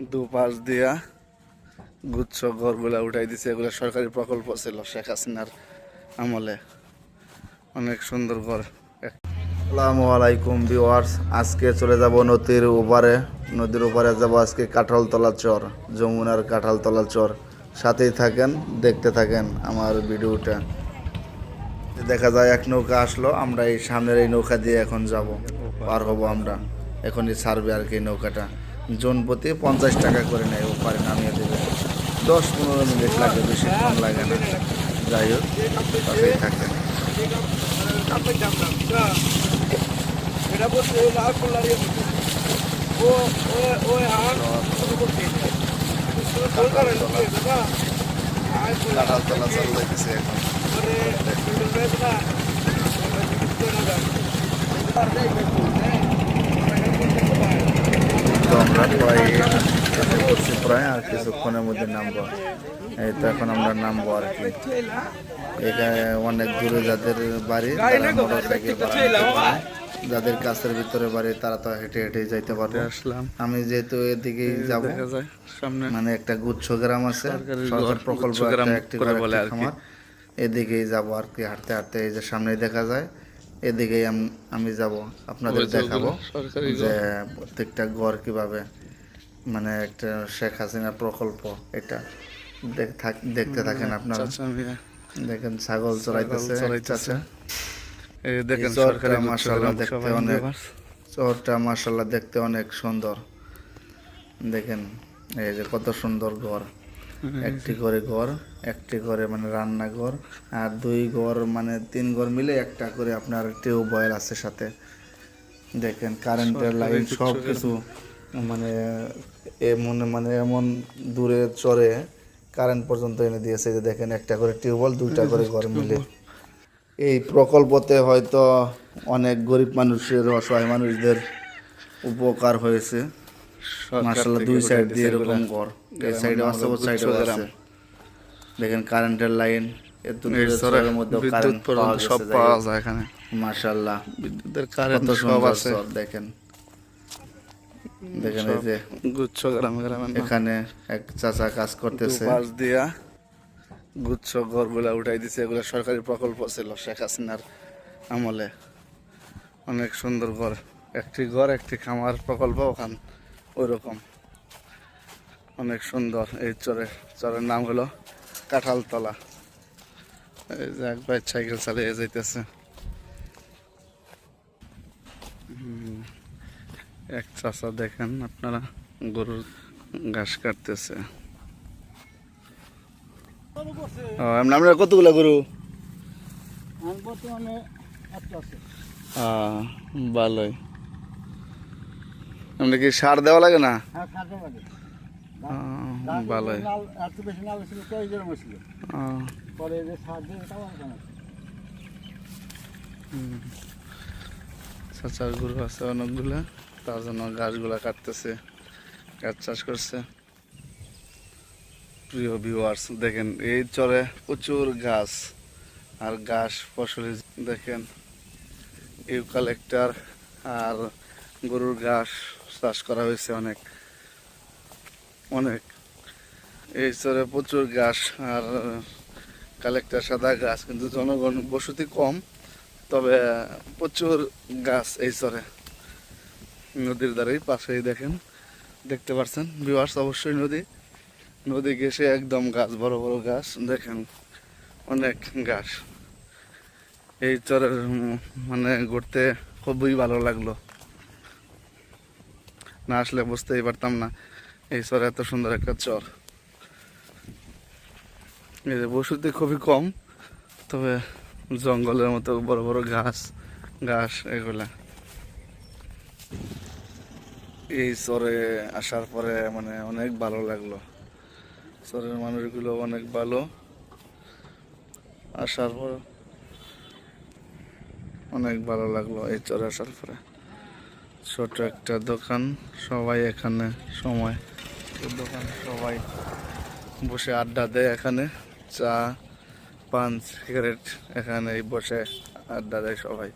দুপাশ দিয়া গুচ্ছ ঘরগুলা উঠাই দিছে। এগুলো সরকারি প্রকল্প ছিল শেখ হাসিনার আমলে। অনেক সুন্দর ঘর। আসসালামু আলাইকুম ভিউয়ার্স, আজকে চলে যাব নদীর ওপারে যাব আজকে কাঁঠালতলা চর, যমুনার কাঁঠালতলা চর। সাথেই থাকেন, দেখতে থাকেন আমার ভিডিওটা। দেখা যায় এক নৌকা আসলো, আমরা এই সামনের এই নৌকা দিয়ে এখন যাব, পার হব আমরা। এখনই ছাড়বে আর কি নৌকাটা। জন প্রতি 50 টাকা করে নেয়, ওপারে নামিয়ে দেবে। 10-15 মিনিট লাগে, বেশিক্ষণ লাগে না। যাই হোক, সাথেই থাকেন। কাঁঠালতলা চল লাগতেছে এখন। তো আমরা প্রায় আর কিছুক্ষণের মধ্যে নামবো। এই তো এখন আমরা নামবো আর কি। এখানে অনেক দূরে যাদের বাড়ি, মোটরসাইকেল, যাদের কাছের ভিতরে বাড়ি, তারা তো হেঁটে হেঁটে যাইতে পারবে। আমি যেহেতু এদিকেই যাব, মানে একটা গুচ্ছ গ্রাম আছে, সরকার প্রকল্প খামার, এদিকেই যাব আর কি। হাঁটতে হাঁটতে এই যে সামনেই দেখা যায়, এদিকেই আমি যাব, আপনাদের দেখাবো যে প্রত্যেকটা ঘর কিভাবে, মানে একটা শেখ হাসিনা প্রকল্প এটা। দেখতে থাকেন আপনারা। দেখেন ছাগল চড়াইতেছে চাচা। এই দেখেন সরকারি মাশাআল্লাহ দেখতে অনেক, চরটা মাশাআল্লাহ দেখতে অনেক সুন্দর। দেখেন এই যে কত সুন্দর ঘর, একটি করে মানে রান্নাঘর, আর 2 ঘর মানে 3 ঘর মিলে একটা করে আপনার টিউবওয়েল আছে সাথে। দেখেন কারেন্টের লাইন সব কিছু, মানে এমন দূরে চরে কারেন্ট পর্যন্ত এনে দিয়েছে। যে দেখেন একটা করে টিউবওয়েল, 2টা করে ঘর মিলে। এই প্রকল্পতে হয়তো অনেক গরিব মানুষের, অসহায় মানুষদের উপকার হয়েছে মাশাআল্লাহ। 2 সাইড দিয়ে এরকম ঘর, এই সাইডে আছে, ও সাইডে আছে। দেখেন কারেন্টের লাইন, এত দূরের মধ্যে কারেন্ট সব পাওয়া যায় এখানে মাশাআল্লাহ। বিদ্যুতের কারেন্ট সব আছে। দেখেন দেখেন এই যে গুচ্ছ গ্রামে এখানে এক চাচা কাজ করতেছে। পাশ দিয়া গুচ্ছ ঘরগুলা উঠাই দিছে। এগুলো সরকারি প্রকল্প ছিল শেখ হাসিনার আমলে। অনেক সুন্দর ঘর, একটি খামার প্রকল্প ওখান ওইরকম। অনেক সুন্দর। এই চরের নাম হলো কাঁঠালতলা। এই যে এক ভাই সাইকেল চালিয়ে যাইতেছে। এক চাচা দেখেন আপনারা গরুর ঘাস কাটতেছে। আপনারা কতগুলা গরু? ভালোই। আপনি কি সার দেওয়া লাগে না? ভালোই। চাচার গরু আছে অনেকগুলা, তার জন্য গাছগুলা কাটতেছে, গাছ চাষ করছে। প্রিয় ভিউয়ার্স, দেখেন এই চরে প্রচুর গাছ আর ঘাস ফসলি। দেখেন ইউক্যালিপটাস আর গরুর ঘাস চাষ করা হয়েছে অনেক অনেক। এই চরে প্রচুর ঘাস আর কালেক্টার সাদা গাছ, কিন্তু জনগণ বসতি কম, তবে প্রচুর গাছ এই চরে। নদীর ধারেই পাশেই দেখতে পাচ্ছেন ভিউয়ার্স, অবশ্যই নদী ঘেঁষে একদম গাছ, বড় বড় গাছ। দেখেন অনেক গাছ। এই চরের মানে ঘুরতে খুবই ভালো লাগলো, না আসলে বুঝতেই পারতাম না এই চরে এত সুন্দর একটা চর। এই যে বসতি খুবই কম, তবে জঙ্গলের মতো বড় বড় ঘাস এগুলা। এই চরে আসার পরে মানে অনেক ভালো লাগলো। চরের মানুষগুলো অনেক ভালো। আসার পর অনেক ভালো লাগলো এই চরে আসার পরে। ছোট একটা দোকান, সবাই এখানে দোকান, সবাই বসে আড্ডা দেয় এখানে। চা, পান, সিগারেট এখানে বসে আড্ডা দেয় সবাই।